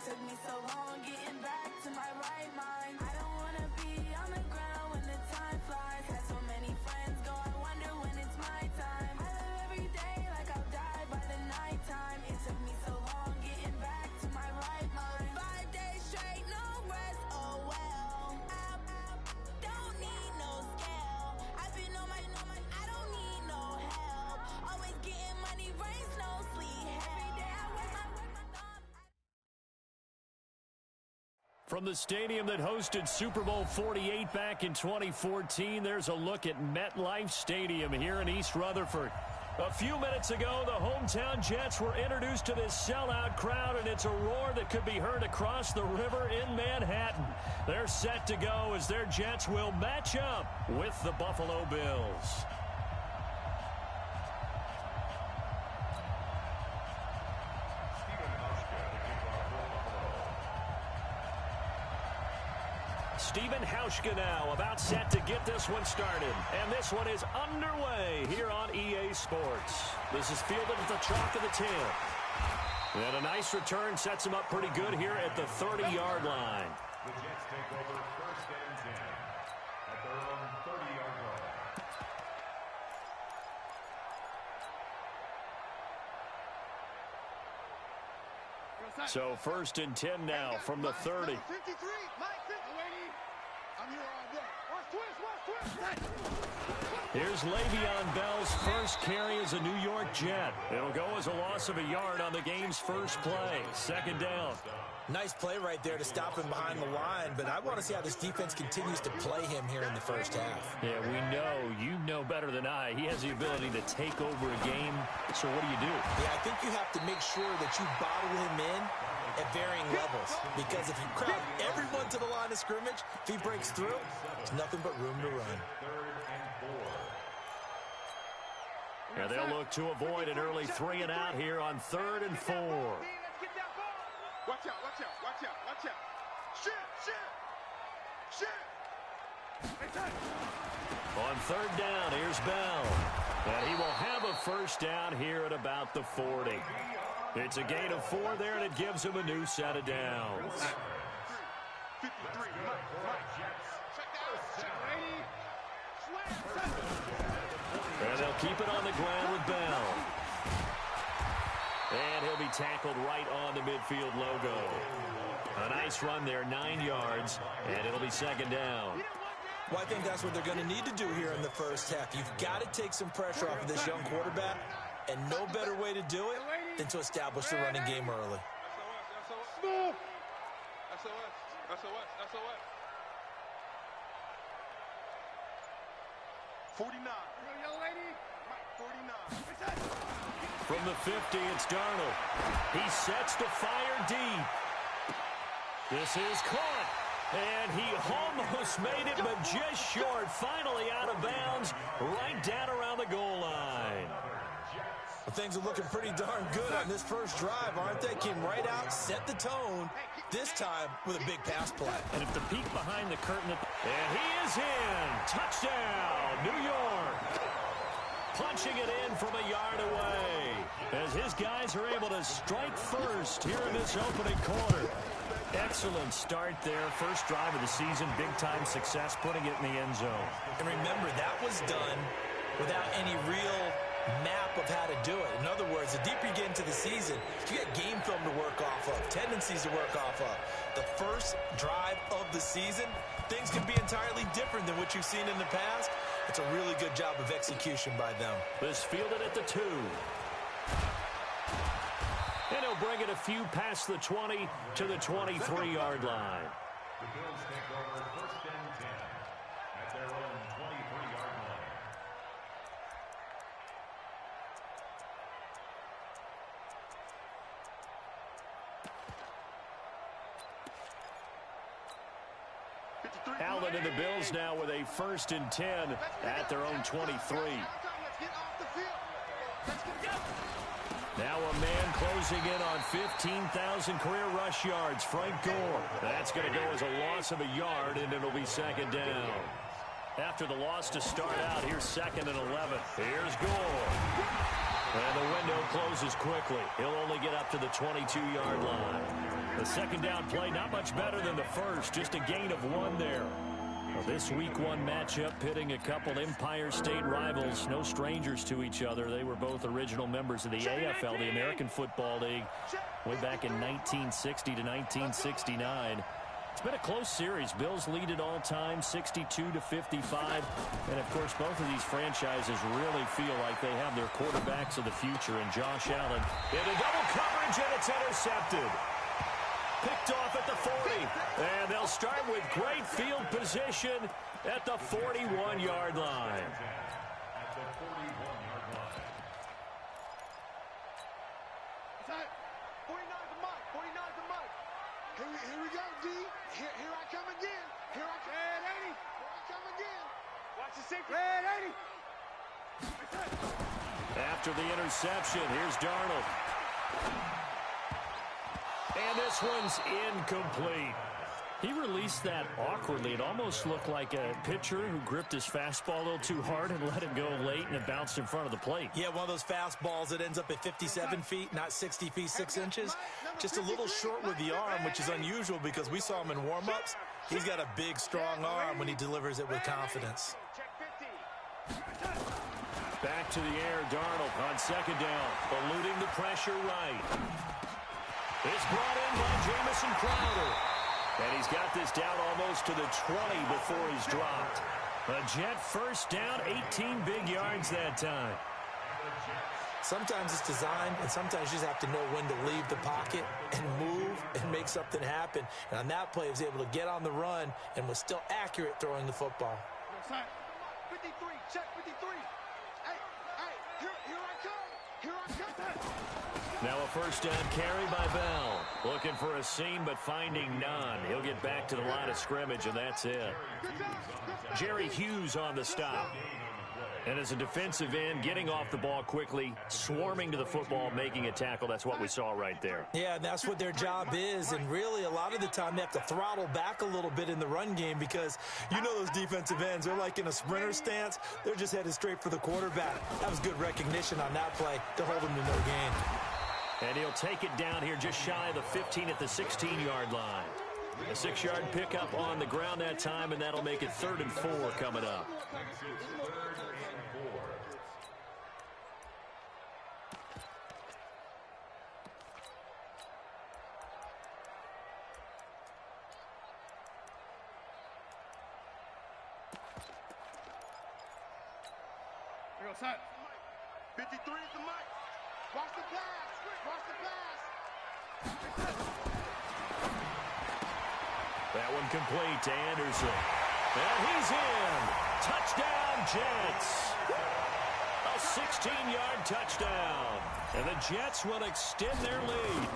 took me so long getting back to my right mind. I don't wanna be on the ground when the time flies. Had so many friends go, I wonder when it's my time. I live every day like I'll die by the nighttime. It took me so long getting back to my right mind. 5 days straight, no rest, oh well. Don't need no scale. I've been on my, I don't need no help. Always getting money, rains, no sleep. Every day I work my thumb. From the stadium that hosted Super Bowl 48 back in 2014, there's a look at MetLife Stadium here in East Rutherford. A few minutes ago, the hometown Jets were introduced to this sellout crowd, and it's a roar that could be heard across the river in Manhattan. They're set to go as their Jets will match up with the Buffalo Bills. Stephen Hauschka now about set to get this one started. And this one is underway here on EA Sports. This is fielded at the chalk of the 10. And a nice return sets him up pretty good here at the 30-yard line. The Jets take over first and 10 at their own 30-yard line. So first and 10 now from the 30. 53, Mike 50. I'm here all day. Watch twist. Here's Le'Veon Bell's first carry as a New York Jet. It'll go as a loss of a yard on the game's first play. Second down. Nice play right there to stop him behind the line, but I want to see how this defense continues to play him here in the first half. Yeah, we know. You know better than I. He has the ability to take over a game. So what do? Yeah, I think you have to make sure that you bottle him in at varying levels, because if you crowd everyone to the line of scrimmage, if he breaks through, there's nothing but room to run. Yeah, they'll look to avoid an early 3 and out here on 3rd and 4. Watch out. Shit. On 3rd down, here's Bell. And he will have a first down here at about the 40. It's a gain of 4 there, and it gives him a new set of downs. 53, And they'll keep it on the ground with Bell. And he'll be tackled right on the midfield logo. A nice run there, 9 yards, and it'll be second down. Well, I think that's what they're going to need to do here in the first half. You've got to take some pressure off of this young quarterback, and no better way to do it than to establish the running game early. SOS. 49. Young lady, 49. From the 50, it's Darnold. He sets to fire deep. This is caught. And he almost made it, but just short. Finally out of bounds, right down around the goal line. Well, things are looking pretty darn good on this first drive, aren't they? Came right out, set the tone, this time with a big pass play. And if the peek behind the curtain, and he is in. Touchdown, New York. Punching it in from a yard away as his guys are able to strike first here in this opening quarter. Excellent start there. First drive of the season, big-time success, putting it in the end zone. And remember, that was done without any real map of how to do it. In other words, the deeper you get into the season, you got game film to work off of, tendencies to work off of. The first drive of the season, things can be entirely different than what you've seen in the past. It's a really good job of execution by them. This fielded at the 2. And he'll bring it a few past the 20 to the 23-yard line. The Bills take over first and 10 at their own 23-yard line. Allen and the Bills now with a first and 10 at their own 23. Now a man closing in on 15,000 career rush yards, Frank Gore. That's going to go as a loss of a yard, and it'll be second down. After the loss to start out, here's second and 11. Here's Gore. And the window closes quickly. He'll only get up to the 22-yard line. The second down play, not much better than the first, just a gain of 1 there. Well, this week 1 matchup pitting a couple Empire State rivals, no strangers to each other. They were both original members of the AFL, the American Football League, way back in 1960 to 1969. It's been a close series. Bills lead it all time, 62-55. And, of course, both of these franchises really feel like they have their quarterbacks of the future. And Josh Allen into double coverage, and it's intercepted. Picked off at the 40. And they'll start with great field position at the 41-yard line. At the 41-yard line. 49's the mark. 49's the mark. Here we go, D. Here I come again. Here I come. Red 80. Here I come again. Watch the safety. Red 80. After the interception, here's Darnold. And this one's incomplete. He released that awkwardly. It almost looked like a pitcher who gripped his fastball a little too hard and let it go late, and it bounced in front of the plate. Yeah, one of those fastballs that ends up at 57 feet, not 60 feet, 6 inches. Just a little short with the arm, which is unusual because we saw him in warm-ups. He's got a big, strong arm when he delivers it with confidence. Back to the air, Darnold on second down, eluding the pressure right. It's brought in by Jamison Crowder. And he's got this down almost to the 20 before he's dropped. A Jet first down, 18 big yards that time. Sometimes it's designed, and sometimes you just have to know when to leave the pocket and move and make something happen. And on that play, he was able to get on the run and was still accurate throwing the football. 53, check 53. Hey, here I come. Here I come. Now a first down carry by Bell. Looking for a seam, but finding none. He'll get back to the line of scrimmage, and that's it. Jerry Hughes on the stop. And as a defensive end, getting off the ball quickly, swarming to the football, making a tackle. That's what we saw right there. Yeah, and that's what their job is. And really, a lot of the time, they have to throttle back a little bit in the run game because you know those defensive ends, they're like in a sprinter stance. They're just headed straight for the quarterback. That was good recognition on that play to hold him to no gain. And he'll take it down here just shy of the 15 at the 16-yard line. A 6-yard pickup on the ground that time, and that'll make it 3rd and 4 coming up. Here goes, son. 53 is the mic. Watch the pass. Watch the pass. That one complete to Anderson. And he's in. Touchdown, Jets. A 16-yard touchdown. And the Jets will extend their lead.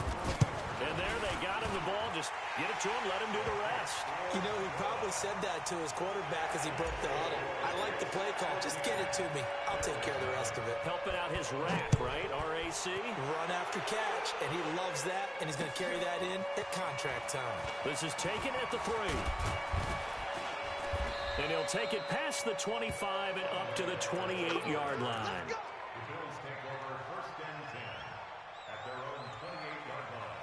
And there they got him the ball. Just get it to him, let him do the rest. You know, he probably said that to his quarterback as he broke the huddle. I like the play call. Just get it to me. I'll take care of the rest of it. Helping out his rack, right? RAC. Run after catch, and he loves that, and he's going to carry that in at contract time. This is taken at the 3. And he'll take it past the 25 and up to the 28-yard line. The Bills take over 1st and 10 at their own 28-yard line.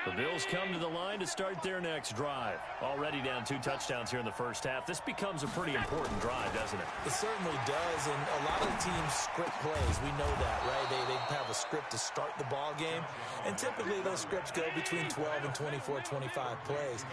The Bills come to the line to start their next drive. Already down 2 touchdowns here in the first half. This becomes a pretty important drive, doesn't it? It certainly does, and a lot of teams script plays. We know that, right? They have a script to start the ball game, and typically those scripts go between 12 and 24, 25 plays.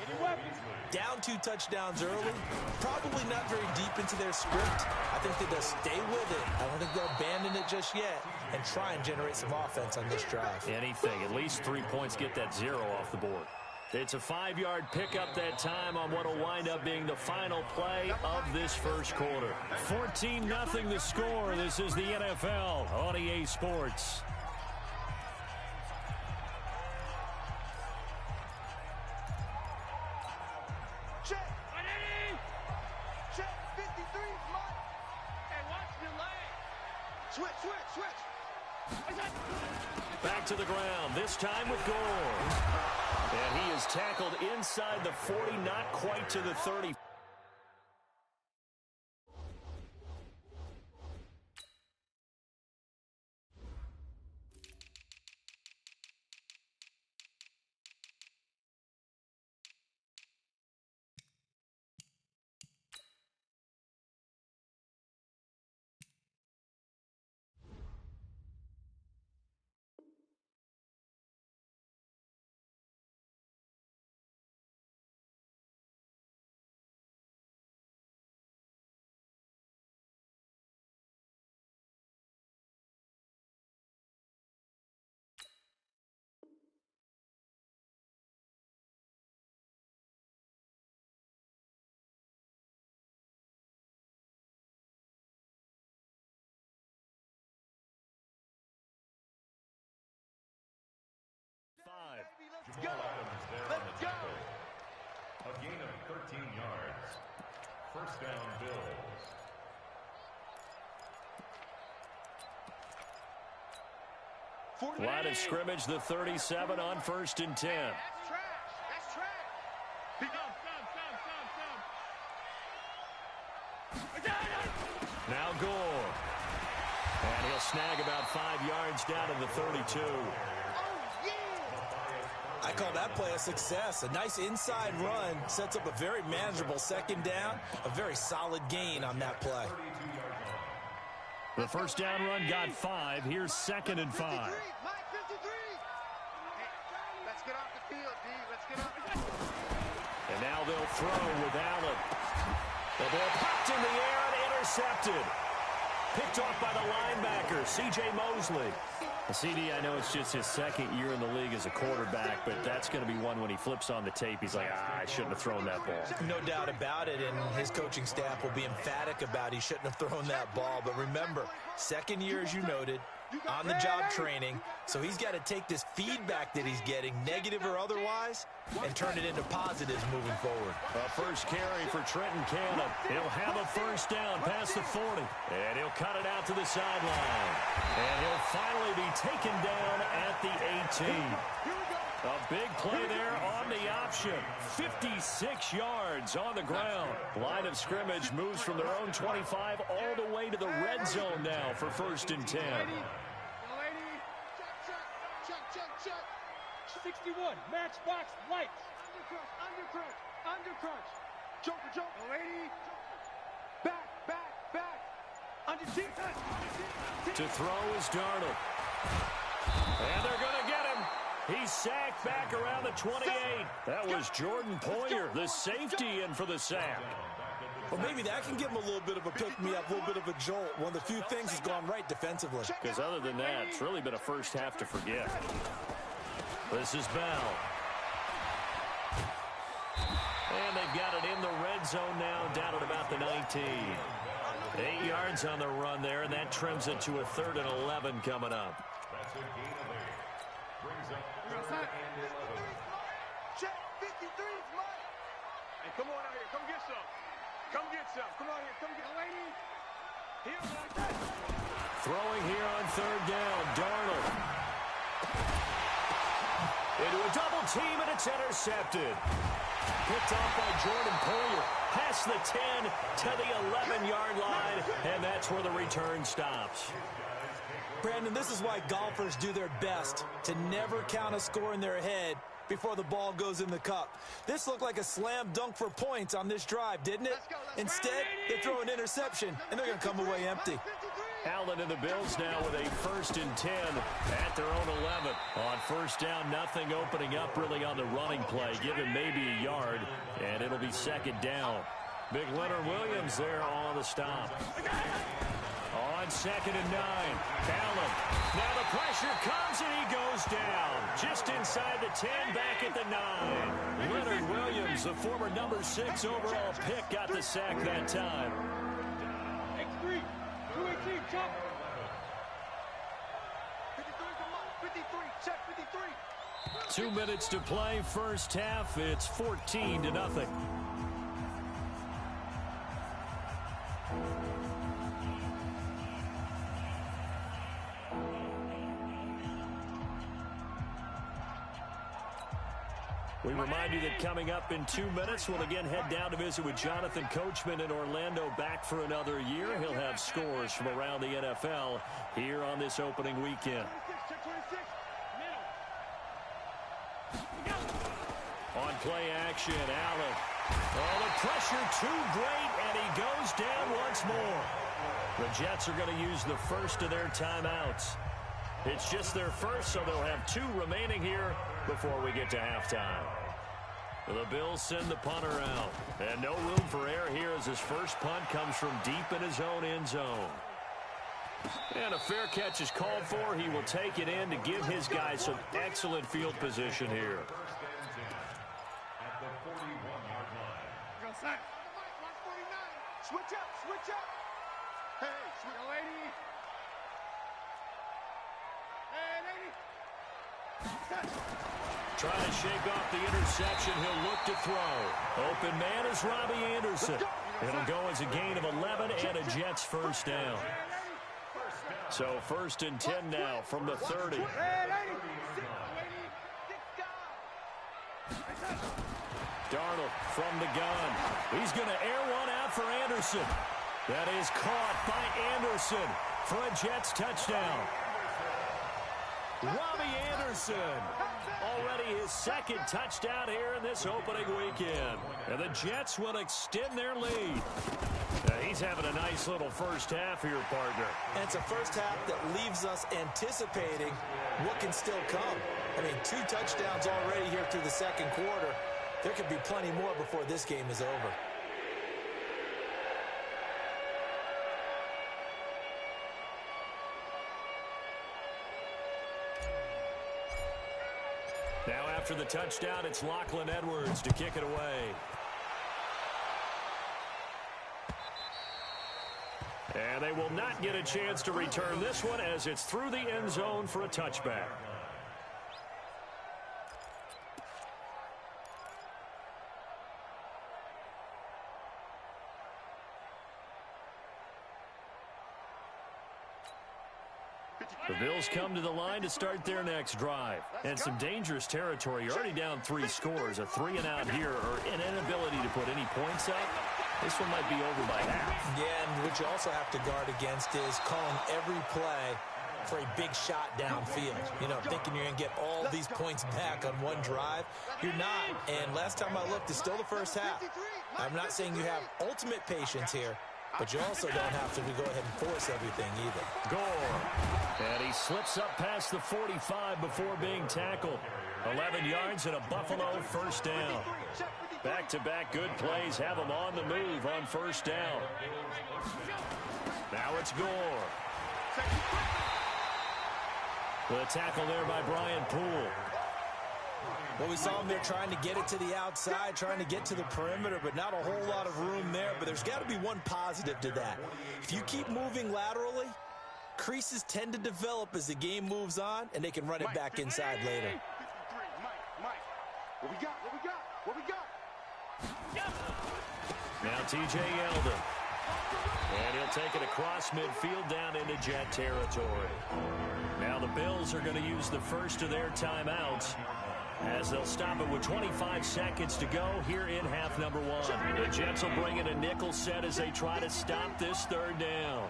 Down 2 touchdowns early, probably not very deep into their script. I think that they'll stay with it. I don't think they'll abandon it just yet and try and generate some offense on this drive. Anything. At least 3 points, get that 0 off the board. It's a 5-yard pickup that time on what will wind up being the final play of this first quarter. 14-0 the score. This is the NFL on EA Sports. Check. Check. 53 is mine. Hey, watch the lane. Switch. Back to the ground, this time with Gore. And he is tackled inside the 40, not quite to the 30. Let's go. Let's go. A gain of 13 yards. First down, Bills. Line of scrimmage, the 37 on 1st and 10. That's trash. That's trash. Pick up. Now Gore. And he'll snag about 5 yards down to the 32. I call that play a success. A nice inside run sets up a very manageable second down. A very solid gain on that play. The first down run got 5. Here's 2nd and 5. 53. Hey, let's get off the field, D. Let's get off. And now they'll throw with Allen. The ball popped in the air and intercepted. Picked off by the linebacker, C.J. Mosley. CD, I know it's just his 2nd year in the league as a quarterback, but that's going to be one when he flips on the tape. He's like, I shouldn't have thrown that ball. No doubt about it, and his coaching staff will be emphatic about he shouldn't have thrown that ball. But remember, 2nd year, as you noted, on-the-job training, so he's got to take this feedback that he's getting, negative or otherwise, and turn it into positives moving forward. A first carry for Trenton Cannon. He'll have a first down past the 40, and he'll cut it out to the sideline. And he'll finally be taken down at the 18. A big play there on the option. 56 yards on the ground. Line of scrimmage moves from their own 25 all the way to the red zone now for 1st and 10. Check. 61, matchbox, lights. Undercrunch. Joker. Lady. Back. Under defense. To throw is Darnold. And they're going to get him. He's sacked back around the 28. That was Jordan Poyer, the safety, in for the sack. Well, maybe that can give him a little bit of a pick-me-up, a little bit of a jolt. One of the few things that's gone right defensively. Because other than that, it's really been a first half to forget. This is Bell. And they've got it in the red zone now, down at about the 19. 8 yards on the run there, and that trims it to a 3rd and 11 coming up. That's a gain of 8. Brings up 3rd and 11. Check 53 is mine. Hey, come on out here. Come get some. Come on here. Come get lady. Here, like that. Throwing here on 3rd down, Darnold. Into a double team, and it's intercepted. Picked off by Jordan Poyer. Past the 10 to the 11-yard line, and that's where the return stops. Brandon, this is why golfers do their best to never count a score in their head before the ball goes in the cup. This looked like a slam dunk for points on this drive, didn't it? Instead, they throw an interception, and they're going to come away empty. Allen and the Bills now with a 1st and 10 at their own 11. On 1st down, nothing opening up really on the running play. Give him maybe a yard, and it'll be 2nd down. Big Leonard Williams there on the stop. On 2nd and 9, Allen. Now the pressure comes, and he goes down. Just inside the 10, back at the 9. Leonard Williams, the former number 6 overall pick, got the sack that time. X3, 218, chop. 53, check 53. 2 minutes to play, first half. It's 14-0. We remind you that coming up in 2 minutes, we'll again head down to visit with Jonathan Coachman in Orlando, back for another year. He'll have scores from around the NFL here on this opening weekend. On play action, Allen. Oh, the pressure too great, and he goes down once more. The Jets are going to use the first of their timeouts. It's just their first, so they'll have 2 remaining here before we get to halftime. The Bills send the punter out. And no room for error here as his first punt comes from deep in his own end zone. And a fair catch is called for. He will take it in to give his guys some excellent field position here. At the 41-yard line. Go, Sack. 149. Switch up, switch up. Hey, sweet lady. Hey, lady. Trying to shake off the interception. He'll look to throw. Open man is Robbie Anderson. It'll go as a gain of 11 and a Jets first down. So 1st and 10 now from the 30. Darnold from the gun. He's going to air one out for Anderson. That is caught by Anderson for a Jets touchdown. Robbie Anderson, already his 2nd touchdown here in this opening weekend. And the Jets will extend their lead. He's having a nice little first half here, partner. And it's a first half that leaves us anticipating what can still come. I mean, 2 touchdowns already here through the 2nd quarter. There could be plenty more before this game is over. Now after the touchdown, it's Lachlan Edwards to kick it away. And they will not get a chance to return this one as it's through the end zone for a touchback. The Bills come to the line to start their next drive. And some dangerous territory. You're already down 3 scores. A 3 and out here, or an inability to put any points up. This one might be over by half. Yeah, and what you also have to guard against is calling every play for a big shot downfield. You know, thinking you're going to get all these points back on one drive. You're not. And last time I looked, it's still the first half. I'm not saying you have ultimate patience here, but you also don't have to go ahead and force everything either. Gore. And he slips up past the 45 before being tackled. 11 yards and a Buffalo first down. Back-to-back good plays have him on the move on first down. Now it's Gore. The tackle there by Brian Poole. Well, we saw him there trying to get it to the outside, trying to get to the perimeter, but not a whole lot of room there. But there's got to be one positive to that. If you keep moving laterally, creases tend to develop as the game moves on, and they can run it back inside later. Mike, what we got? What we got? What we got? Now T.J. Yeldon. And he'll take it across midfield down into Jet territory. Now the Bills are going to use the first of their timeouts as they'll stop it with 25 seconds to go here in half number 1. The Jets will bring in a nickel set as they try to stop this 3rd down.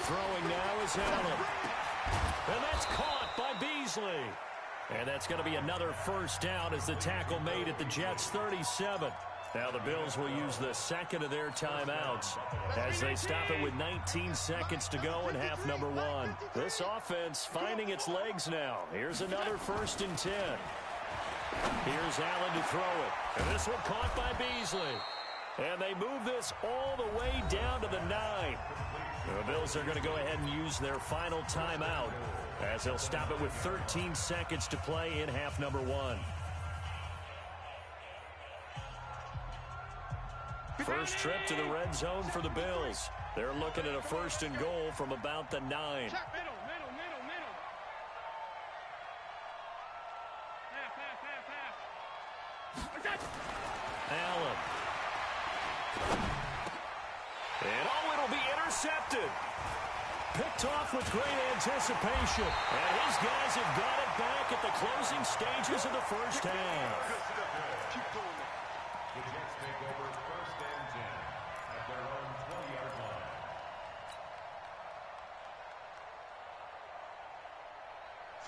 Throwing now is Allen. And that's caught by Beasley. And that's going to be another first down as the tackle made at the Jets' 37. Now the Bills will use the 2nd of their timeouts as they stop it with 19 seconds to go in half number 1. This offense finding its legs now. Here's another 1st and 10. Here's Allen to throw it. And this one caught by Beasley. And they move this all the way down to the 9. The Bills are going to go ahead and use their final timeout as they'll stop it with 13 seconds to play in half number 1. First trip to the red zone for the Bills. They're looking at a 1st and goal from about the 9. Middle. Allen. And it'll be intercepted. Picked off with great anticipation. And his guys have got it back at the closing stages of the first half. Keep going. The Jets take over 1st and 10 at their own 20-yard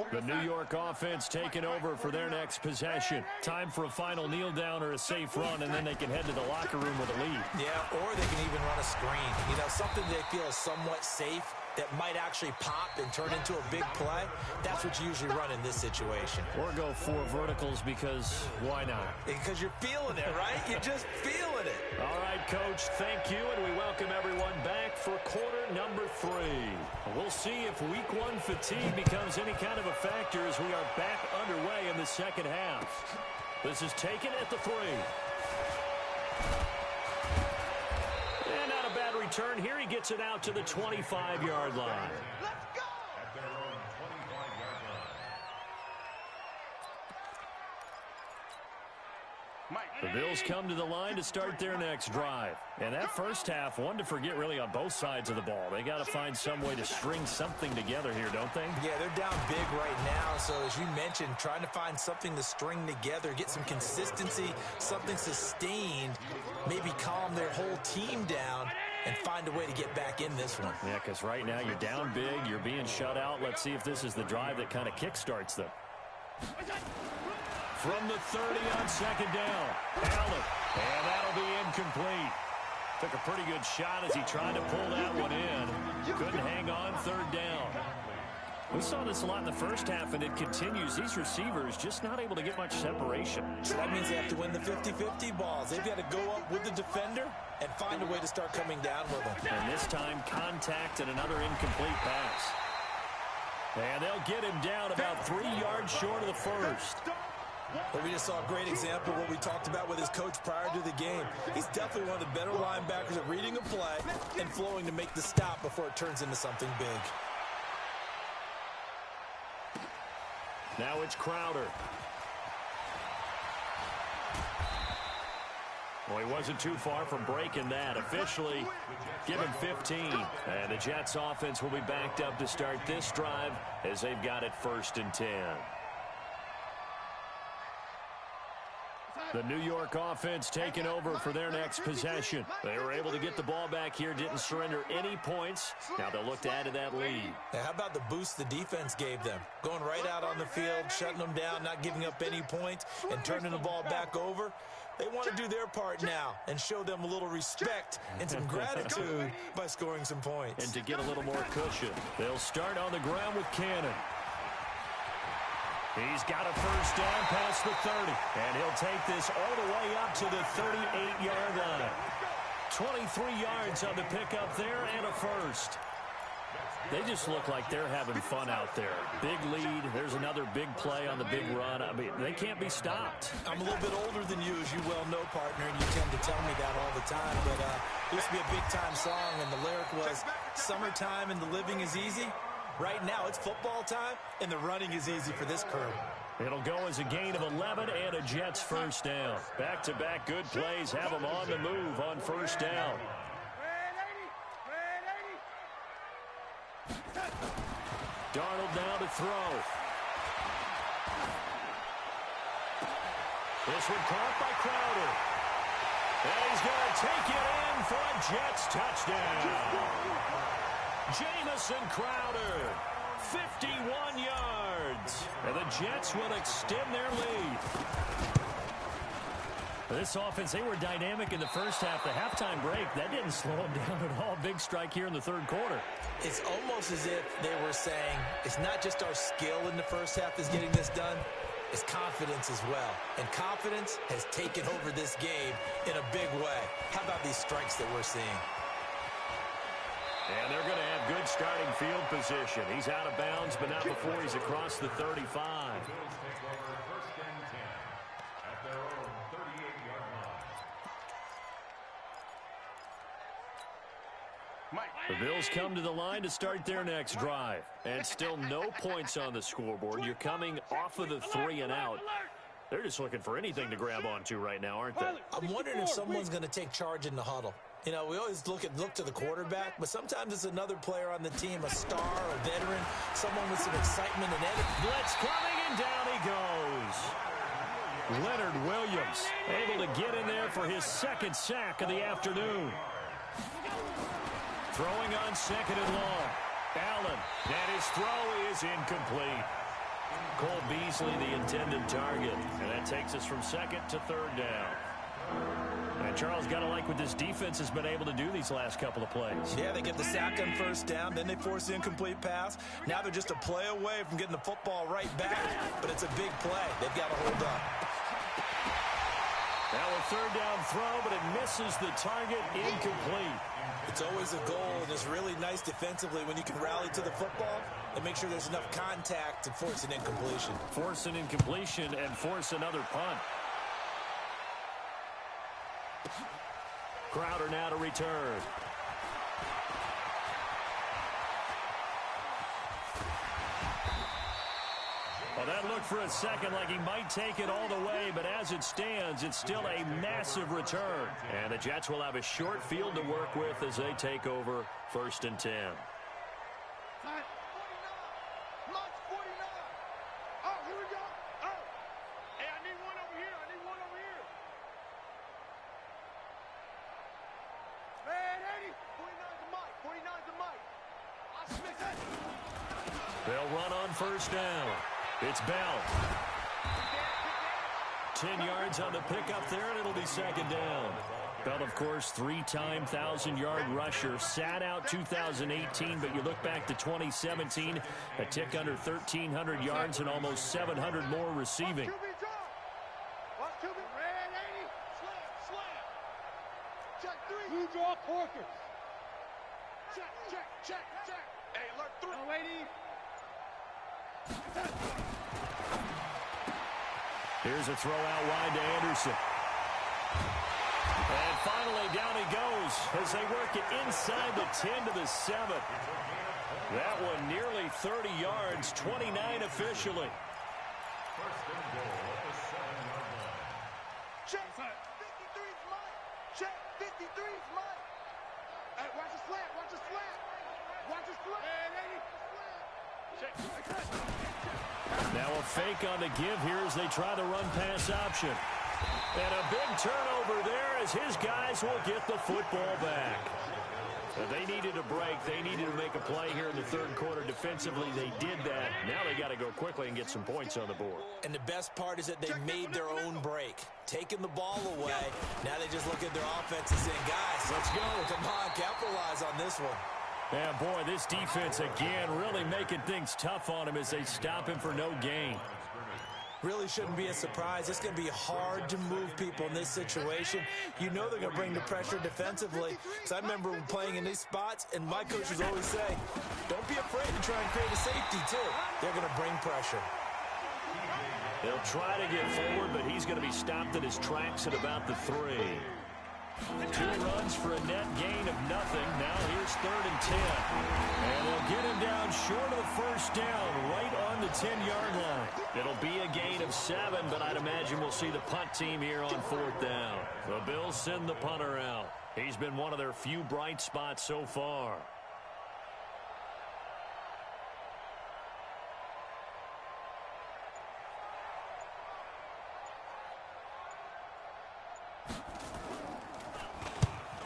line. The New York offense taking over for their next possession. Time for a final kneel down or a safe run, and then they can head to the locker room with a lead. Yeah, or they can even run a screen. You know, something they feel is somewhat safe that might actually pop and turn into a big play. That's what you usually run in this situation. Or go 4 verticals because why not? Because you're feeling it, right? You're just feeling it. All right, Coach, thank you, and we welcome everyone back for quarter number 3. We'll see if week 1 fatigue becomes any kind of a factor as we are back underway in the second half. This is taken at the 3. And not a bad return here. He gets it out to the 25-yard line. Let's go! At their own 25-yard line. The Bills come to the line to start their next drive. And that first half, one to forget really on both sides of the ball. They got to find some way to string something together here, don't they? Yeah, they're down big right now. So as you mentioned, trying to find something to string together, get some consistency, something sustained, maybe calm their whole team down and find a way to get back in this one. Yeah, because right now you're down big, you're being shut out. Let's see if this is the drive that kind of kickstarts them. From the 30 on second down. Allen. And that'll be incomplete. Took a pretty good shot as he tried to pull that one in. Couldn't hang on third down. We saw this a lot in the first half, and it continues. These receivers just not able to get much separation. So that means they have to win the 50-50 balls. They've got to go up with the defender and find a way to start coming down with them. And this time, contact and another incomplete pass. And they'll get him down about 3 yards short of the first. But we just saw a great example of what we talked about with his coach prior to the game. He's definitely one of the better linebackers at reading a play and flowing to make the stop before it turns into something big. Now it's Crowder. Well, he wasn't too far from breaking that. Officially, give him 15. And the Jets offense will be backed up to start this drive as they've got it 1st and 10. The New York offense taking over for their next possession. They were able to get the ball back here, didn't surrender any points. Now they'll look to add to that lead. Now, how about the boost the defense gave them? Going right out on the field, shutting them down, not giving up any points, and turning the ball back over. They want to do their part now and show them a little respect and some gratitude by scoring some points. And to get a little more cushion, they'll start on the ground with Cannon. He's got a first down past the 30, and he'll take this all the way up to the 38-yard line. 23 yards on the pickup there and a first. They just look like they're having fun out there. Big lead. There's another big play on the big run. I mean, they can't be stopped. I'm a little bit older than you, as you well know, partner, and you tend to tell me that all the time. But it used to be a big-time song, and the lyric was, "Summertime and the living is easy." Right now, it's football time, and the running is easy for this crew. It'll go as a gain of 11 and a Jets first down. Back-to-back good plays have them on the move on first down. Darnold now to throw. This one caught by Crowder. And he's going to take it in for a Jets touchdown. Jamison Crowder, 51 yards. And the Jets will extend their lead. This offense, they were dynamic in the first half. The halftime break, that didn't slow them down at all. Big strike here in the third quarter. It's almost as if they were saying, it's not just our skill in the first half that's getting this done, it's confidence as well. And confidence has taken over this game in a big way. How about these strikes that we're seeing? And they're going to have good starting field position. He's out of bounds, but not before he's across the 35. Bills take over 1st and 10 at their own 38-yard line. The Bills come to the line to start their next drive. And still no points on the scoreboard. You're coming off of the 3 and out. They're just looking for anything to grab onto right now, aren't they? I'm wondering if someone's going to take charge in the huddle. You know, we always look to the quarterback, but sometimes it's another player on the team, a star, a veteran, someone with some excitement and energy. Blitz coming, and down he goes. Leonard Williams able to get in there for his second sack of the afternoon. Throwing on second and long. Allen, and his throw is incomplete. Cole Beasley, the intended target, and that takes us from second to third down. And Charles, got to like what this defense has been able to do these last couple of plays. Yeah, they get the sack on first down, then they force the incomplete pass. Now they're just a play away from getting the football right back, but it's a big play. They've got to hold up. Now a third down throw, but it misses the target, incomplete. It's always a goal, and it's really nice defensively when you can rally to the football and make sure there's enough contact to force an incompletion. Force an incompletion and force another punt. Crowder now to return. Well, that looked for a second like he might take it all the way, but as it stands, it's still a massive return. And the Jets will have a short field to work with as they take over 1st and 10. They'll run on first down. It's Bell. 10 yards on the pickup there, and it'll be second down. Bell, of course, 3-time 1,000-yard rusher. Sat out 2018, but you look back to 2017, a tick under 1,300 yards and almost 700 more receiving. Blue draw Corkers. Check. Hey, look through. Oh, lady. Here's a throw out wide to Anderson. And finally down he goes as they work it inside the 10 to the 7. That one nearly 30 yards, 29 officially. First and goal at the 7-yard line. Check. 53's mine. Check. 53's mine. Hey, watch the slant. Watch the slant. Watch the slant. Hey, lady. Check. Now a fake on the give here as they try the run-pass option. And a big turnover there as his guys will get the football back. They needed a break. They needed to make a play here in the third quarter. Defensively, they did that. Now they got to go quickly and get some points on the board. And the best part is that they made their own break. Taking the ball away. Now they just look at their offense and say, guys, let's go. Come on, capitalize on this one. Yeah, boy, this defense, again, really making things tough on him as they stop him for no gain. Really shouldn't be a surprise. It's going to be hard to move people in this situation. You know they're going to bring the pressure defensively. Because I remember playing in these spots, and my coaches always say, don't be afraid to try and create a safety, too. They're going to bring pressure. They'll try to get forward, but he's going to be stopped at his tracks at about the 3. 2 runs for a net gain of nothing. Now here's 3rd and 10. And they'll get him down short of the first down, right on the 10-yard line. It'll be a gain of 7, but I'd imagine we'll see the punt team here on 4th down. The Bills send the punter out. He's been one of their few bright spots so far.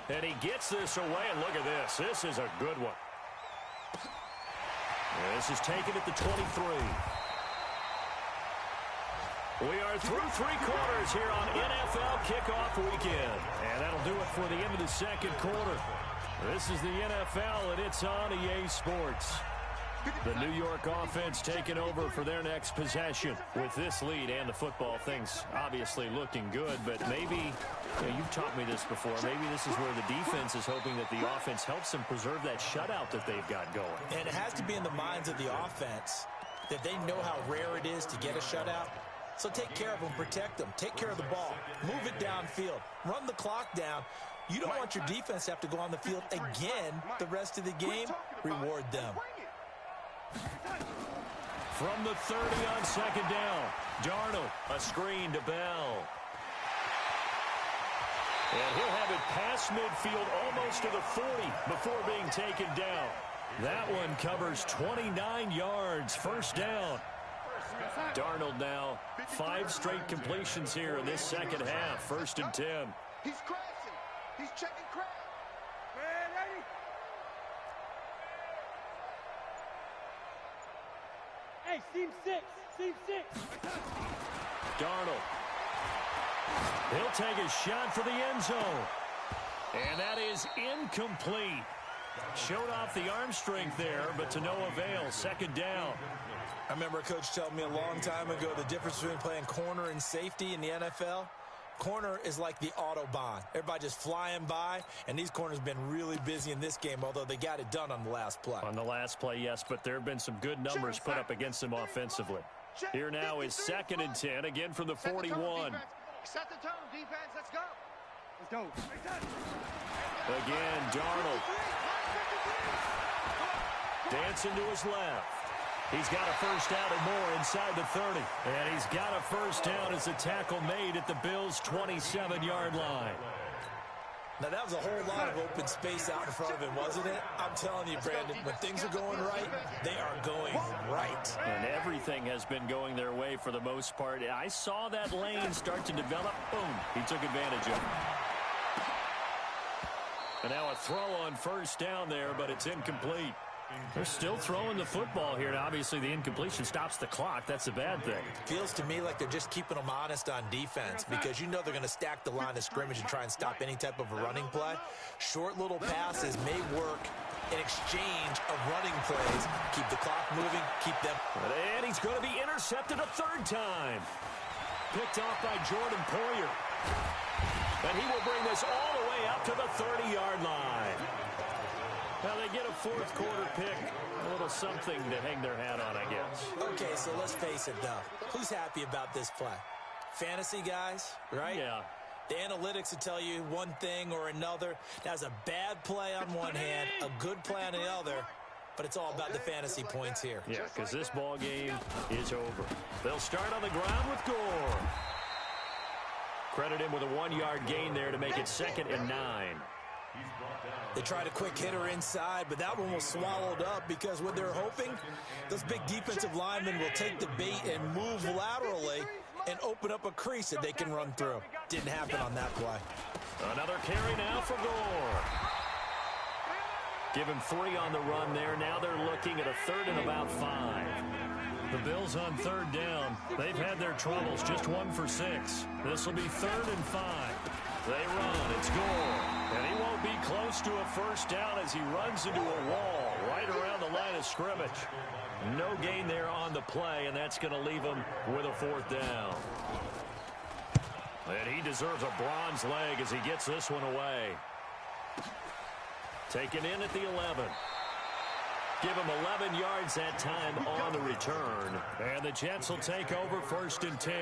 And he gets this away, and look at this. This is a good one. This is taken at the 23. We are through 3 quarters here on NFL Kickoff Weekend. And that'll do it for the end of the second quarter. This is the NFL, and it's on EA Sports. The New York offense taking over for their next possession. With this lead and the football, things obviously looking good, but maybe, you've taught me this before, maybe this is where the defense is hoping that the offense helps them preserve that shutout that they've got going. And it has to be in the minds of the offense that they know how rare it is to get a shutout. So take care of them, protect them, take care of the ball, move it downfield, run the clock down. You don't want your defense to have to go on the field again the rest of the game. Reward them. From the 30 on second down, Darnold, a screen to Bell. And he'll have it past midfield almost to the 40 before being taken down. That one covers 29 yards. First down. Darnold now 5 straight completions here in this second half. 1st and 10. He's crashing. He's checking crash. Man, ready? Hey, seam 6. Seam 6. Darnold. He'll take a shot for the end zone. And that is incomplete. Showed off the arm strength there, but to no avail. 2nd down. I remember a coach telling me a long time ago the difference between playing corner and safety in the NFL. Corner is like the Autobahn. Everybody just flying by, and these corners have been really busy in this game, although they got it done on the last play. On the last play, yes, but there have been some good numbers put up against them offensively. Here now is 2nd and 10, again from the 41. Set the tone, defense. Let's go. Let's go. Again, Darnold. Dancing to his left. He's got a first down and more inside the 30. And he's got a first down as a tackle made at the Bills' 27-yard line. Now, that was a whole lot of open space out in front of him, wasn't it? I'm telling you, Brandon, when things are going right, they are going right. And everything has been going their way for the most part. I saw that lane start to develop. Boom. He took advantage of it. And now a throw on first down there, but it's incomplete. They're still throwing the football here. Now, obviously, the incompletion stops the clock. That's a bad thing. Feels to me like they're just keeping them honest on defense because you know they're going to stack the line of scrimmage and try and stop any type of a running play. Short little passes may work in exchange of running plays. Keep the clock moving, keep them. And he's going to be intercepted a 3rd time. Picked off by Jordan Poyer. And he will bring this all the way up to the 30-yard line. Now they get a 4th quarter pick. A little something to hang their hat on, I guess. Okay, so let's face it, though. Who's happy about this play? Fantasy guys, right? Yeah. The analytics will tell you one thing or another. That's a bad play on one hand, a good play on the other, but it's all about the fantasy points here. Yeah, because this ball game is over. They'll start on the ground with Gore. Credit him with a 1-yard gain there to make it 2nd and 9. They tried a quick hitter inside, but that one was swallowed up because what they're hoping, those big defensive linemen will take the bait and move laterally and open up a crease that they can run through. Didn't happen on that play. Another carry now for Gore. Give him 3 on the run there. Now they're looking at a 3rd and about 5. The Bills on 3rd down. They've had their troubles, just 1 for 6. This will be 3rd and 5. They run. It's Gore. And he won't be close to a first down as he runs into a wall right around the line of scrimmage. No gain there on the play, and that's going to leave him with a 4th down. And he deserves a bronze leg as he gets this one away. Taken in at the 11. Give him 11 yards that time on the return. And the Jets will take over 1st and 10.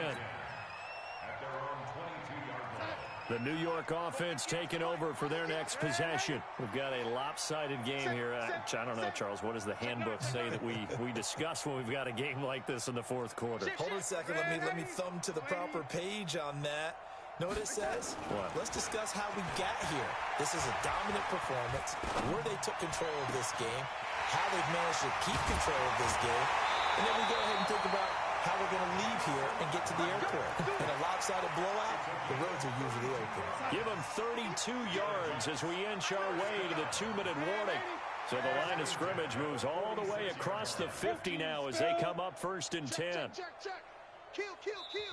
The New York offense taking over for their next possession. We've got a lopsided game here. I don't know, Charles, what does the handbook say that we discuss when we've got a game like this in the 4th quarter? Hold on a second. Let me thumb to the proper page on that. Know what it says? What? Let's discuss how we got here. This is a dominant performance, where they took control of this game, how they've managed to keep control of this game, and then we go ahead and think about how we're going to leave here and get to the airport. In a lopsided blowout, the roads are usually open. Give them 32 yards as we inch our way to the 2-minute warning. So the line of scrimmage moves all the way across the 50 now as they come up 1st and 10.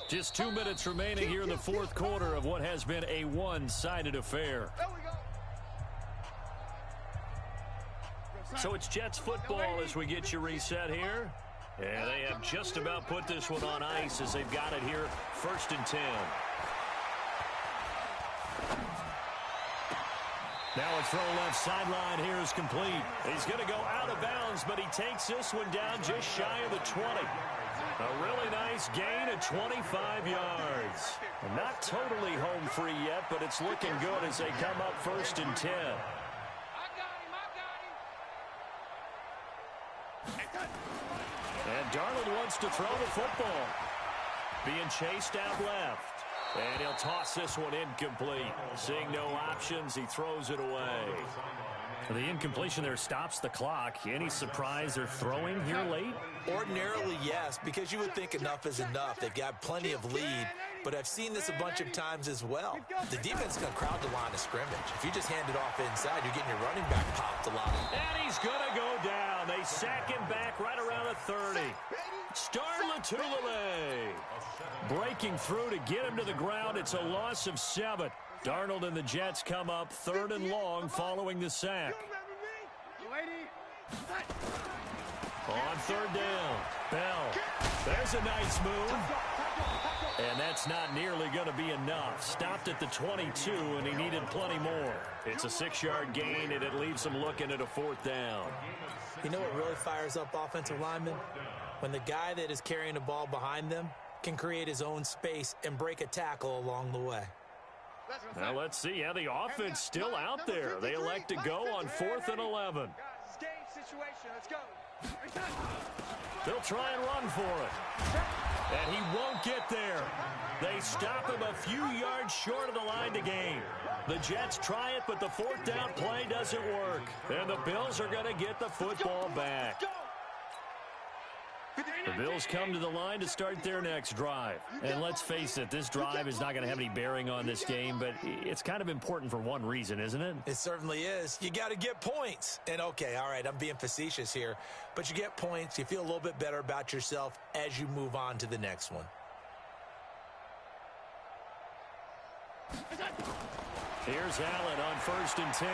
Just 2 minutes remaining here in the 4th quarter of what has been a one-sided affair. So it's Jets football as we get you reset here. And they have just about put this one on ice as they've got it here 1st and 10. Now a throw left sideline here is complete. He's going to go out of bounds, but he takes this one down just shy of the 20. A really nice gain of 25 yards. Not totally home free yet, but it's looking good as they come up 1st and 10. And Darnold wants to throw the football. Being chased out left. And he'll toss this one incomplete. Seeing no options, he throws it away. The incompletion there stops the clock. Any surprise they're throwing here late? Ordinarily, yes, because you would think enough is enough. They've got plenty of lead, but I've seen this a bunch of times as well. The defense is going to crowd the line of scrimmage. If you just hand it off inside, you're getting your running back popped a lot. And he's going to go down. They sack him back right around the 30. Star Latulele breaking through to get him to the ground. It's a loss of 7. Darnold and the Jets come up 3rd and long following the sack. On 3rd down, Bell. There's a nice move. And that's not nearly going to be enough. Stopped at the 22, and he needed plenty more. It's a 6-yard gain, and it leaves him looking at a 4th down. You know what really fires up offensive linemen? When the guy that is carrying the ball behind them can create his own space and break a tackle along the way. Now let's see. Yeah, the offense still out there. They elect to go on 4th and 11. They'll try and run for it. And he won't get there. They stop him a few yards short of the line to gain. The Jets try it, but the 4th down play doesn't work. And the Bills are going to get the football back. The Bills come to the line to start their next drive. And let's face it, this drive is not going to have any bearing on this game, but it's kind of important for one reason, isn't it? It certainly is. You got to get points. And okay, all right, I'm being facetious here, but you get points, you feel a little bit better about yourself as you move on to the next one. Here's Allen on 1st and 10.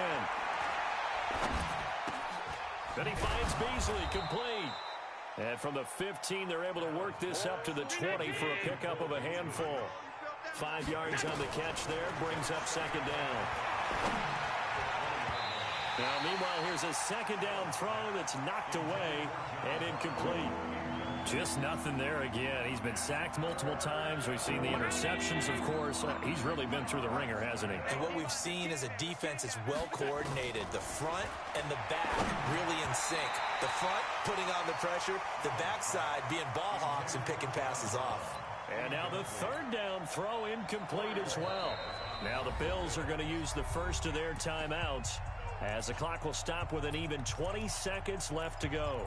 Then he finds Beasley, complete. And from the 15, they're able to work this up to the 20 for a pickup of a handful. 5 yards on the catch there, brings up 2nd down. Now, meanwhile, here's a 2nd down throw that's knocked away and incomplete. Just nothing there again. He's been sacked multiple times. We've seen the interceptions, of course. He's really been through the ringer, hasn't he? And what we've seen is a defense that's well coordinated. The front and the back really in sync. The front putting on the pressure, the backside being ball hawks and picking passes off. And now the 3rd down throw incomplete as well. Now the Bills are going to use the first of their timeouts as the clock will stop with an even 20 seconds left to go.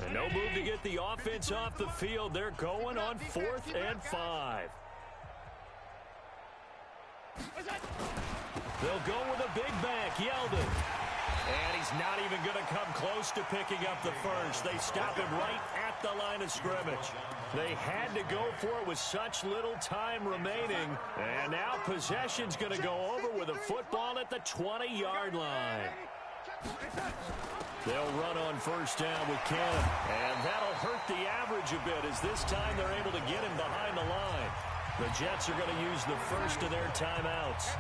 And no move to get the offense off the field. They're going on 4th and 5. They'll go with a big back, Yeldon. And he's not even going to come close to picking up the first. They stop him right at the line of scrimmage. They had to go for it with such little time remaining. And now possession's going to go over with a football at the 20-yard line. They'll run on 1st down with Cannon. And that'll hurt the average a bit as this time they're able to get him behind the line. The Jets are going to use the first of their timeouts.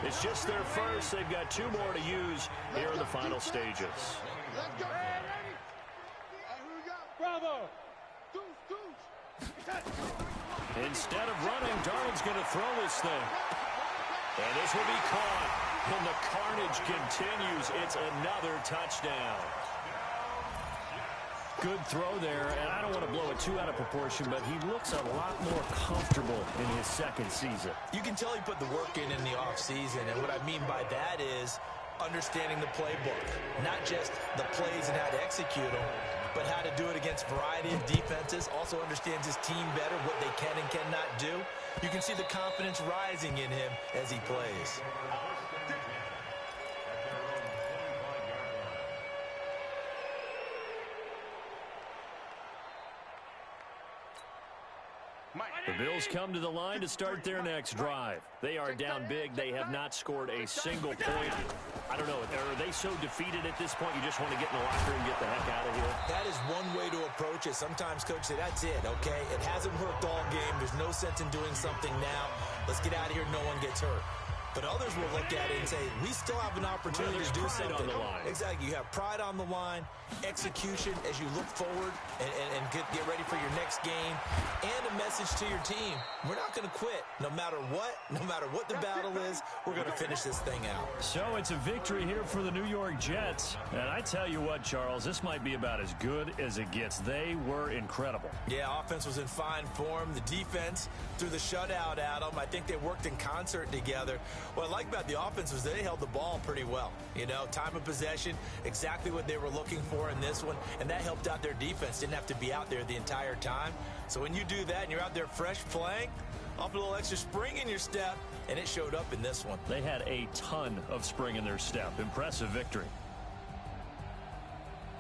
It's just their first. They've got 2 more to use here in the final stages. Bravo! Instead of running, Darnold's going to throw this thing. And this will be caught. And the carnage continues. It's another touchdown. Good throw there, and I don't want to blow it too out of proportion, but he looks a lot more comfortable in his 2nd season. You can tell he put the work in the offseason, and what I mean by that is understanding the playbook. Not just the plays and how to execute them, but how to do it against a variety of defenses. Also understands his team better, what they can and cannot do. You can see the confidence rising in him as he plays. The Bills come to the line to start their next drive. They are down big. They have not scored a single point. I don't know. Are they so defeated at this point you just want to get in the locker room and get the heck out of here? That is one way to approach it. Sometimes coaches say, that's it, okay? It hasn't worked all game. There's no sense in doing something now. Let's get out of here. No one gets hurt. But others will look at it and say, we still have an opportunity to do something. On the line. Exactly. You have pride on the line, execution as you look forward and get ready for your next game, and a message to your team. We're not going to quit. No matter what the battle is, we're going to finish this thing out. So it's a victory here for the New York Jets. And I tell you what, Charles, this might be about as good as it gets. They were incredible. Yeah, offense was in fine form. The defense threw the shutout at them. I think they worked in concert together. What I like about the offense was they held the ball pretty well. You know, time of possession, exactly what they were looking for in this one, and that helped out their defense. Didn't have to be out there the entire time. So when you do that and you're out there fresh playing, off a little extra spring in your step, and it showed up in this one. They had a ton of spring in their step. Impressive victory.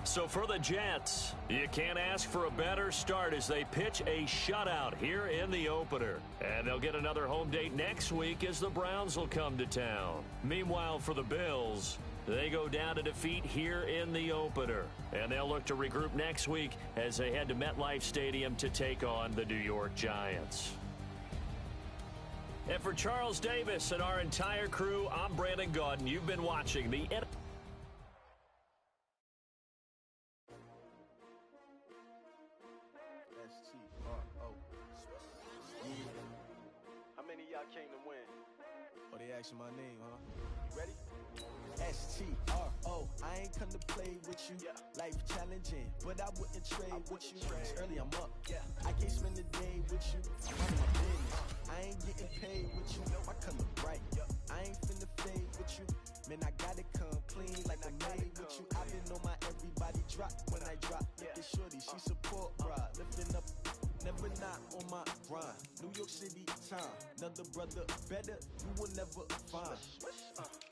So for the Jets, you can't ask for a better start as they pitch a shutout here in the opener. And they'll get another home date next week as the Browns will come to town. Meanwhile, for the Bills, they go down to defeat here in the opener. And they'll look to regroup next week as they head to MetLife Stadium to take on the New York Giants. And for Charles Davis and our entire crew, I'm Brandon Gaudin. You've been watching the How many of y'all came to win? Oh, they asking my name, huh? You ready? S-T-R-O, I ain't come to play with you. Life challenging, but I wouldn't trade with you. It's early, I'm up. I can't spend the day with you. I'm on my business. I ain't getting paid with you. My color bright. I ain't finna fade with you. Man, I gotta come clean like I made with you. I've been on my everybody drop when I drop. Look at shorty, she support ride. Lifting up, never not on my grind. New York City time, another brother better, you will never find.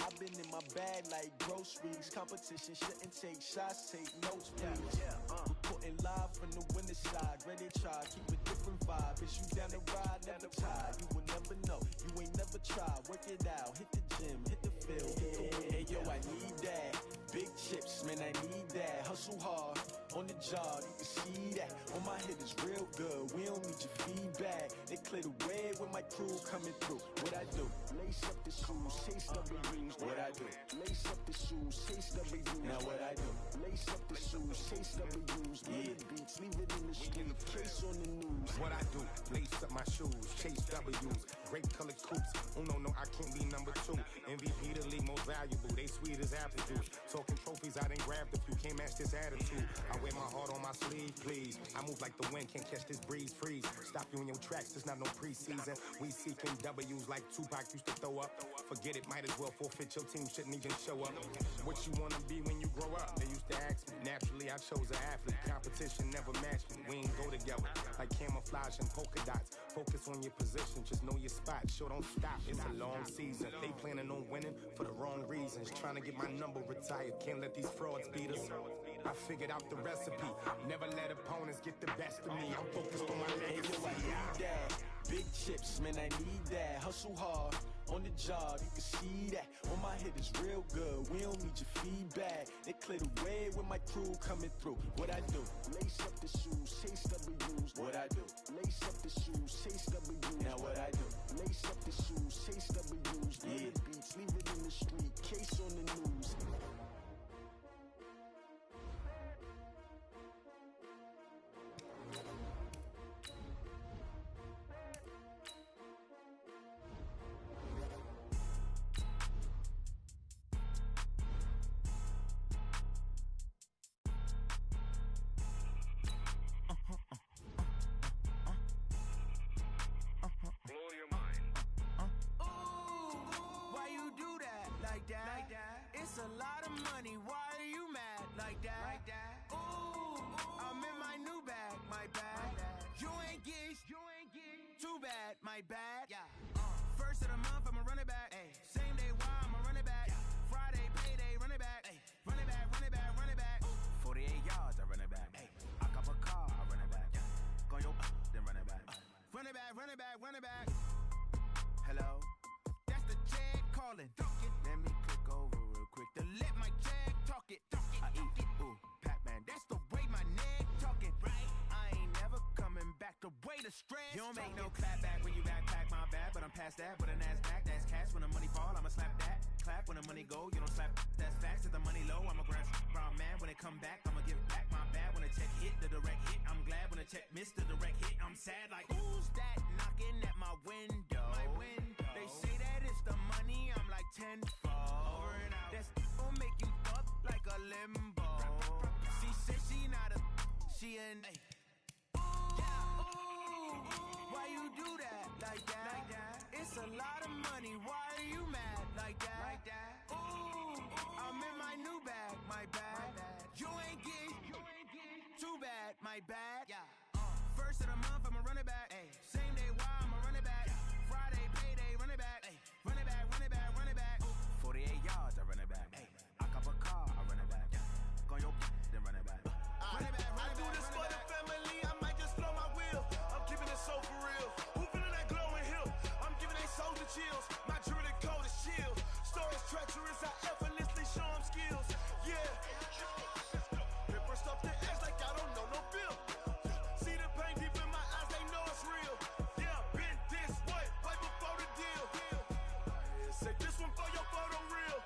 I've been in my bag like groceries. Competition shouldn't take shots, take notes, please. Reporting live from the winter side. Ready to try, keep a different vibe. Is you down the ride, never tired. You will never know, you ain't never tried. Work it out, hit the gym, hit the field, hit the wind. Hey, yo, I need that. Big chips, man, I need that. Hustle hard, on the job, you can see that. On my head is real good, we don't need your feedback. They clear the way when my crew coming through. What I do? Lace up the shoes, chase W's. What I do? Lace up the shoes, chase W's. Now what I do? Lace up the shoes, chase W's. Murder beats, leave it in the street, case on the news. What I do? Lace up my shoes, chase W's. Great colored coops. Oh no, I can't be number 2. MVP the league most valuable. They sweet as apple juice. Talking trophies, I done grabbed a few. Can't match this attitude. I wear my heart on my sleeve, please. I move like the wind, can't catch this breeze, freeze. Stop you in your tracks, there's not no preseason. We seeking W's like Tupac used to throw up. Forget it, might as well forfeit. Your team shouldn't even show up. What you wanna be when you grow up? They used to ask me. Naturally, I chose an athlete. Competition never matched me. We ain't go together like camouflage and polka dots. Focus on your position, just know your spot. Sure, don't stop. It's a long season. They planning on winning for the wrong reasons. Trying to get my number retired. Can't let these frauds beat us. I figured out the recipe. Never let opponents get the best of me. I'm focused on my legacy. Hey, yo, I need that. Big chips, man, I need that. Hustle hard, on the job, you can see that. On my head is real good, we don't need your feedback. They clear the way when my crew coming through. What I do? Lace up the shoes, chase W's. What I do? Lace up the shoes, chase W's. Now what I do? Lace up the shoes, chase W's. Murder beats, leave it in the street, case on the news. It's a lot of money, why are you mad like that? Ooh, I'm in my new bag, my bad. You ain't geese, too bad, my bad. First of the month, I'ma run it back. Same day, why I'ma run it back. Friday, payday, run it back. Run it back, run it back, run it back. 48 yards, I run it back. I cop a car, I run it back. Go yo, then run it back. Run it back, run it back, run it back. Hello, that's the check calling. Let me click over real quick to let my check talk it. I eat it, ooh, Pac-Man, that's the way my neck talking. Right, I ain't never coming back the way the stress. You don't make no clap back when you backpack my bag, but I'm past that with an ass back, that's cat. ass when the money fall, I'ma slap that. Clap when the money go, you don't slap. That's facts. If the money low, I'ma grab brown man. When it come back, I'ma give back my bad. When the check hit, the direct hit. I'm glad when the check missed the direct hit. I'm sad like, who's that knocking at my window? My window. They say that it's the money, I'm like tenfold. Over and out. That's gon' make you fuck like a limbo. She said she not a, she an. Why you do that like that? It's a lot of money. Why are you mad like that? Ooh, I'm in my new bag, my bad. You ain't getting too bad, my bad. First of the month, I'ma run it back. Same day, why I'ma run it back. Friday, payday, run it back. Run it back, run it back, run it back. 48 yards, I run it back. I cop a car, I run it back. Go your then run it back. Run it back, run it back. I do this for the family. I might just blow my wheel. I'm keeping it so for real. Who feeling that glowing hill? I'm giving they soldier chills. My jewelry cold as shield. Stories treacherous, I effortlessly show them skills. Yeah. Paper stuff the edge like I don't know no feel. See the pain deep in my eyes, they know it's real. Yeah, been this way, right before the deal. Say this one for your photo real.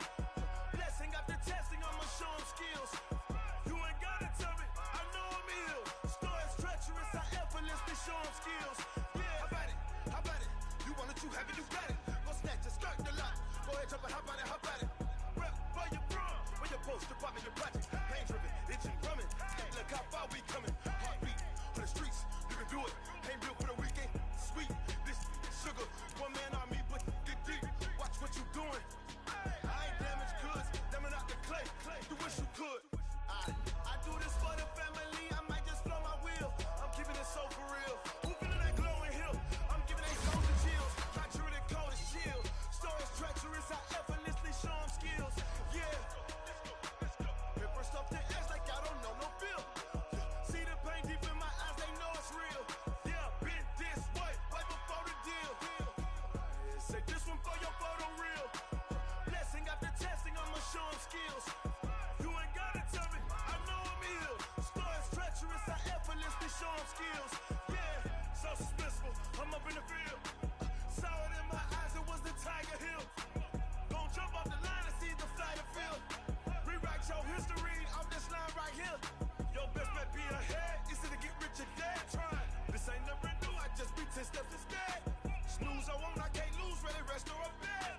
Blessing after testing, I'ma show them skills. You ain't gotta tell me, I know I'm ill. Stories treacherous, I effortlessly show them skills. Yeah, how about it? How about it? You want it, you have it, you got it. Go snatch it, skirt the lot. Go ahead, jump it, how about it, how about it? Rep for your bro, for your post, department, your project. Pain driven, itching, drumming. Look how far we coming. Heartbeat for the streets, you can do it. Ain't built for the weekend. Sweet, this sugar. One man on me, but get deep. Watch what you doing. I ain't damaged goods, damn it out the clay. You wish you could. I do this for the family. I might just blow my wheel. I'm keeping it so for real. Who feeling that glowing hill? I'm giving they soldier chills. My jewelry cold as shield. Stories treacherous, I effortlessly show them skills. Yeah. Paper stuff the edge like I don't know no feel. See the pain deep in my eyes, they know it's real. Yeah, been this way, right before the deal. Say this one for your photo real. Blessing after testing, I'ma show them skills. You ain't gotta tell me, I know I'm ill. Stories treacherous, I effortlessly show them skills. Yeah, so suspenseful, I'm up in the field. Saw it in my eyes, it was the Tiger Hill. Gon' jump off the line and see the flight of field. Rewrite your history off this line right here. Your best bet be ahead, easy to get rich or dead. Trying, this ain't never new, I just be 10 steps instead. Snooze I won't, I can't lose, ready, rest or a bed.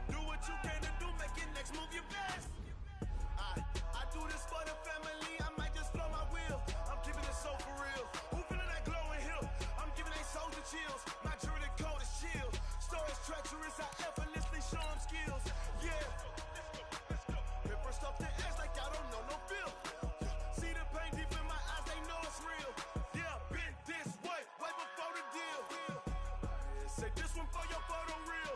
Do what you can to do, make your next move your best. I do this for the family, I might just blow my wheel. I'm keeping it so for real. Who feeling that glowing hill? I'm giving they soldier chills. My jewelry cold as shield. Stories treacherous, I effortlessly show them skills. Yeah. Paper stuff the edge like I don't know no feel. See the pain deep in my eyes, they know it's real. Yeah, been this way, right before the deal. Say this one for your photo real.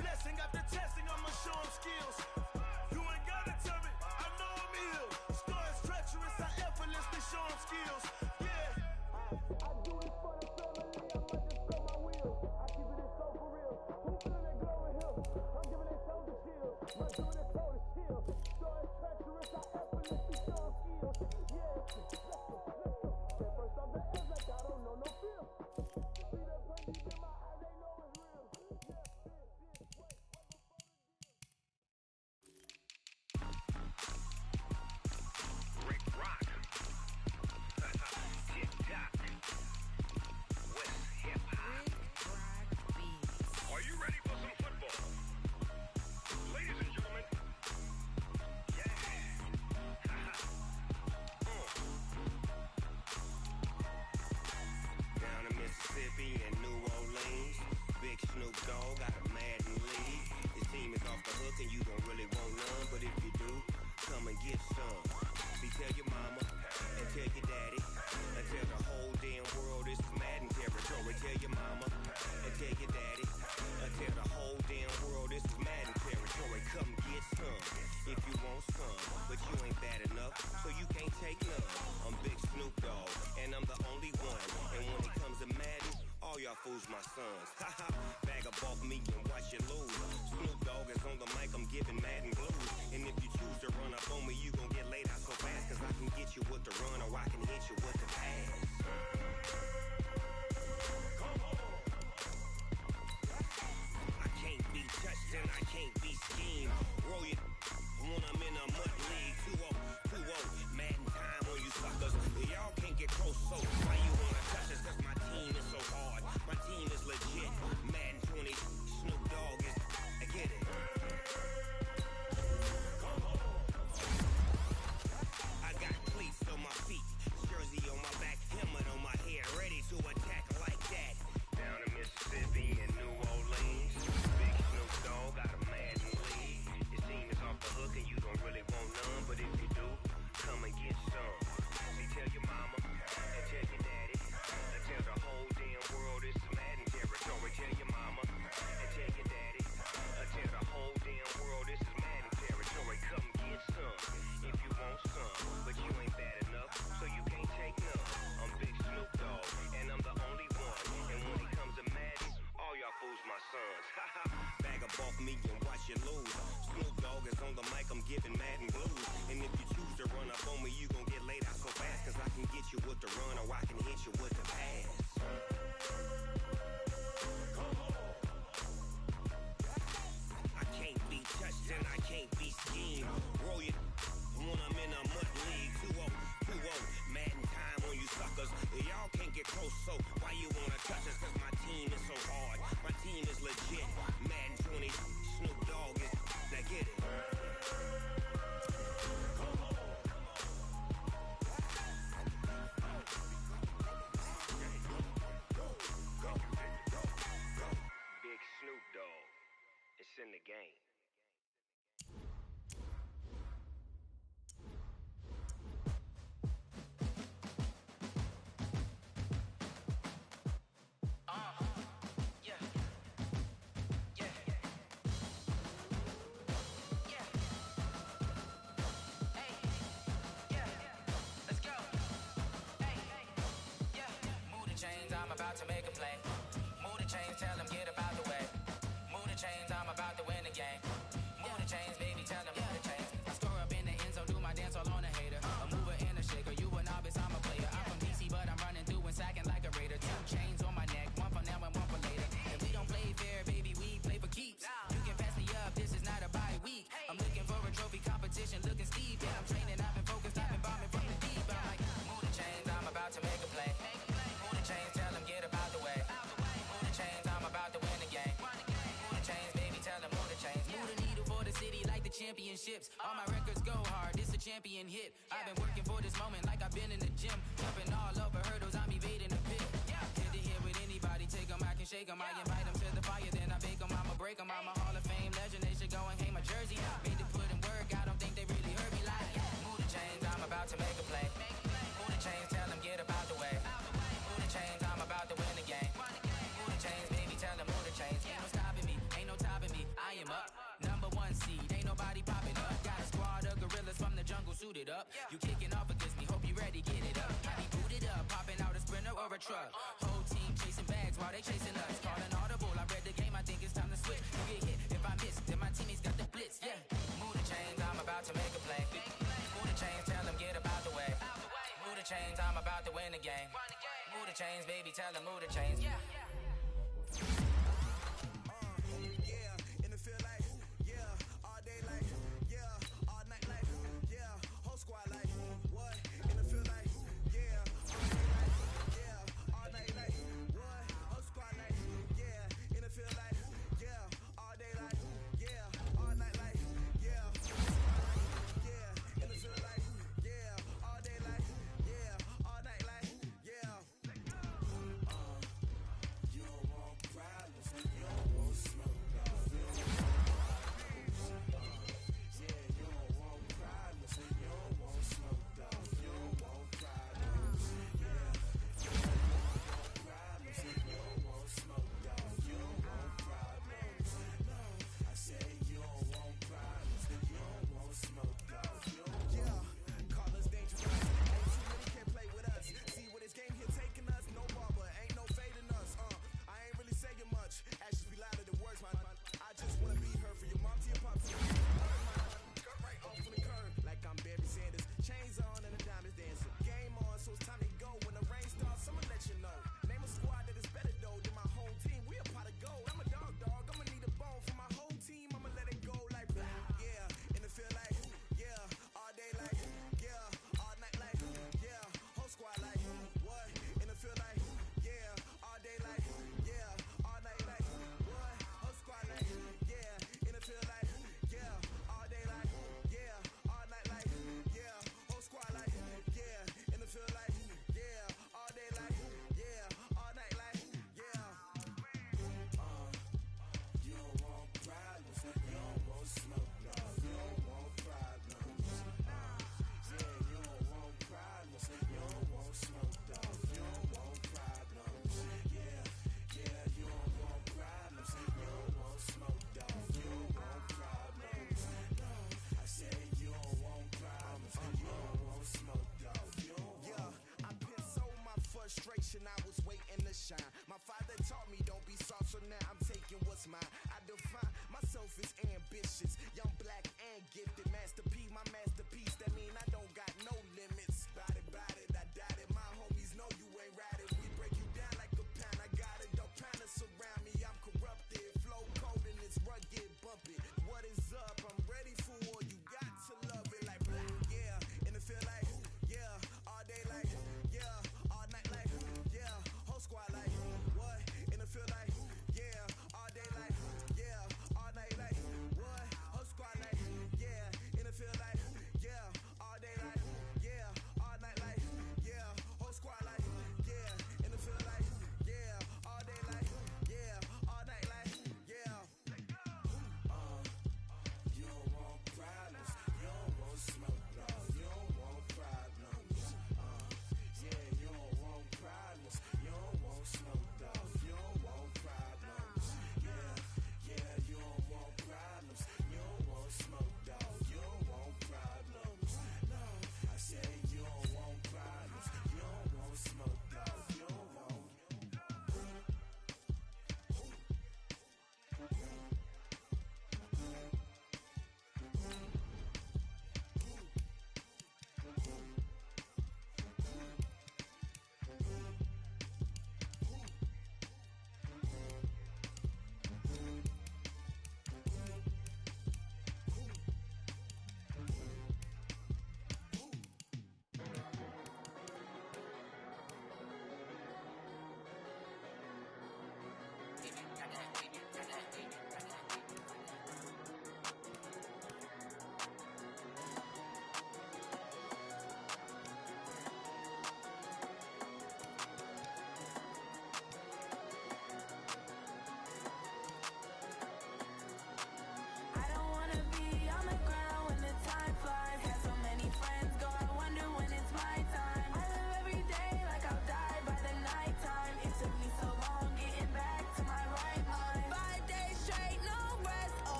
Blessing after testing, I'ma show them skills. You ain't gotta tell me, I know I'm ill. Stories treacherous, I effortlessly show them skills. Yeah. I do it for the family, I might just blow my wheel. I keep it so for real. Who feeling that glowing hill? I'm giving they soldier chills. My jewelry cold as shield. Stories treacherous, I effortlessly show them skills. Yeah. Let's go. First off the edge like I don't know no feel. See the pain deep in my eyes, they know it's real. Rick Rock. Tick-tock. West hip-hop. Are you ready for some football? Ladies and gentlemen. Yeah. Down in Mississippi and New Orleans, Big Snoop Dogg got a Madden league. His team is off the hook and you don't really want none, but if you do, come and get some. See, tell your mama and tell your daddy and tell the whole damn world this is Madden territory. Tell your mama and tell your daddy and tell the whole damn world this is Madden territory. Come get some if you want some, but you ain't bad enough, so you can't take none. I'm Big Snoop Dogg and I'm the only one. And when it comes to Madden, all y'all fools my sons. Haha, bag up off me and watch you lose. Snoop Dogg is on the mic, I'm giving Madden blues. And if you choose to run up on me, you gon' get laid out so fast, cause I can get you with the run or I can hit you with the pass. I can't be touched. you lose. Snoop Dogg is on the mic, I'm giving Madden blues. And if you choose to run up on me, you gon' get laid out so fast. Cause I can get you with the run or I can hit you with the pass. I can't be touched and I can't be schemed. Roll you when I'm in a mud league. 2-0, 2-0, Madden time on you suckers. Y'all can't get close, so why you wanna touch us? Cause my team is so hard, my team is legit. Madden 20, Snoop Dogg is, now get it. Big Snoop Dogg, it's in the game. About to make a play. Move the chains, tell them get up out the way. Move the chains, I'm about to win the game. Move the chains, baby, tell them move the chains. I score up in the end zone, do my dance all on a hater. A mover and a shaker, you a novice, I'm a player. I'm from DC, but I'm running through and sacking like a raider. 2 chains on my neck, one for now and one for later. And we don't play fair, baby, we play for keeps. You can pass me up, this is not a bye week. I'm looking for a trophy competition, looking steep. And I'm training, I've been focused, I've been bombing from the deep. I'm like, move the chains, I'm about to make a play. Move the chains, tell them get up out the way. Move the chains, I'm about to win the game. Move the chains, baby, tell them move the chains. Move the needle for the city like the championships. All my records go hard, this a champion hit. I've been working for this moment like I've been in the gym. Jumping all over hurdles, I'm evading the pit. Hit to hit with anybody, take them, I can shake them. I invite them to the fire, then I bake them, I'ma break them. I'm a Hall of Fame legend, they should go and hang my jersey. Made to put in work, I don't think they really heard me like. Move the chains, I'm about to make a play. Move the chains, tell them get up out the way. Move the chains, I'm about to win the game. Move the chains, baby, tell them move the chains. Ain't no stopping me, ain't no topping me. I am up, #1 seed, ain't nobody popping up. Got a squad of gorillas from the jungle suited up. You kicking off against me, hope you ready, get it up. I be booted up, popping out a sprinter or a truck. Whole team chasing bags while they chasing us. Calling audible, I read the game, I think it's time to switch. You get hit, if I miss, then my teammates got the blitz, yeah. Move the chains, I'm about to make a play. Move the chains, tell them get up out the way. Move the chains, I'm about to win the game. Move the chains, baby, tell them move the chains. Yeah, in the field like, yeah, all day like, yeah, all night like, yeah, whole squad like, what? In the field like, yeah, all day like, yeah, all night like, what? Whole squad like, yeah, in the field like, yeah, all day like, yeah, all night like, yeah, yeah, in the field like, yeah, all day like, yeah, all night like, yeah.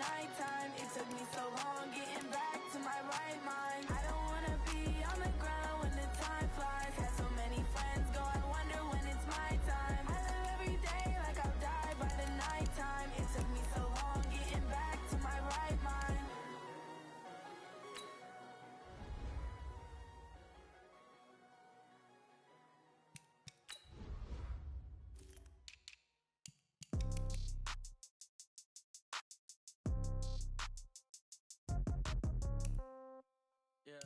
nighttime. It took me so long getting back to my right mind. I don't wanna be on the ground when the time flies. Had so many friends go, I wonder when it's my time. I live every day like I'll die by the nighttime. It took me so long getting back to my right mind. Yeah.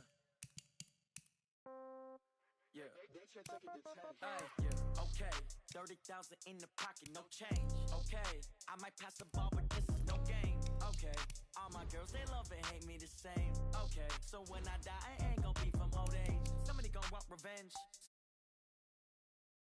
Yeah. Yeah. Okay. 30,000 in the pocket, no change. Okay. I might pass the ball, but this is no game. Okay. All my girls, they love and hate me the same. Okay. So when I die, I ain't gonna be from old age. Somebody gonna want revenge.